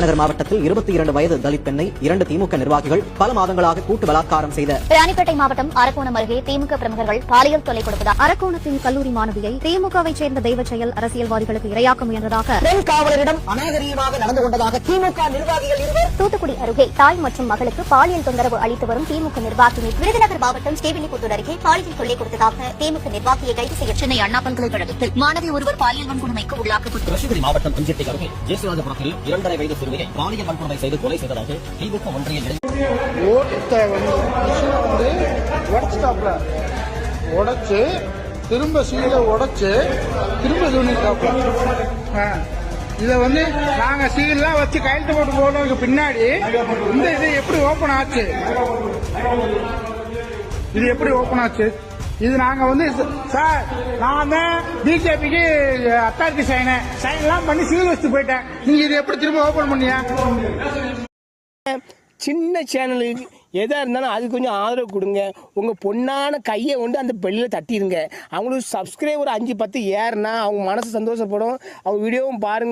நகர் மாவட்டத்தில் 22 வயது தலித் பெண்ணை 2 திமுக நிர்வாகிகள் பல மாதங்களாக கூட்டு பலாத்காரம் செய்த ராணிப்பேட்டை மாவட்டம் அரக்கோணம் அருகே திமுக பிரமுகர்கள் பாலியல் தொல்லை கொடுப்பதால் அரக்கோணத்தின் கல்லூரி மாணவியை திமுகவை சேர்ந்த தெய்வ செயல் அரசியல்வாதிகளுக்கு இரையாக்க முயன்றதாக பெண் காவலரிடம் அநாகரீகமாக நடந்து கொண்டதாக திமுக நிர்வாகிகள் இருவர் தூத்துக்குடி அருகே தாய் மற்றும் மகளுக்கு பாலியல் தொந்தரவு அளித்து வரும் திமுக நிர்வாகியை விருதுநகர் மாவட்டம் ஸ்ரீவில்லிபுத்தூர் அருகே பாலியல் தொல்லை கொடுத்ததாக திமுக நிர்வாகியை கைது செய்ய சென்னை அண்ணா பல்கலைக்கழகத்தில் மாணவி ஒருவர் பாலியல் வன்கொடுமைக்கு உள்ளாக்கப்பட்டு கிருஷ்ணகிரி மாவட்டம் அஞ்செட்டை அருகே ஜேசுராஜபுரத்தில் 2.5 வயது சிறுமியை பாலியல் வன்கொடுமை செய்து கொலை செய்ததாக திமுக ஒன்றிய உடச்சிட்டாப்ல உடைச்சு திரும்ப சீலை உடைச்சு திரும்ப துணிட்டாப்ல இதை நாங்க சீலாம் வச்சு கையெழுத்து போட்டு போனதுக்கு பின்னாடி இந்த இது எப்படி ஓபன் ஆச்சு இது நாங்க சார் நான் தான் பிஜேபிக்கு அத்தாரிட்டி சைன்லாம் பண்ணி சீல் வச்சு போயிட்டேன். நீங்க இது எப்படி திரும்ப ஓபன் பண்ணியா? சின்ன சேனலுக்கு எதாக இருந்தாலும் அது கொஞ்சம் ஆதரவு கொடுங்க. உங்கள் பொண்ணான கையை கொண்டு அந்த பெல்லில் தட்டிடுங்க. அவங்களுக்கு சப்ஸ்கிரைபர் 5-10 ஏறுனா அவங்க மனசு சந்தோஷப்படும். அவங்க வீடியோவும் பாருங்கள்.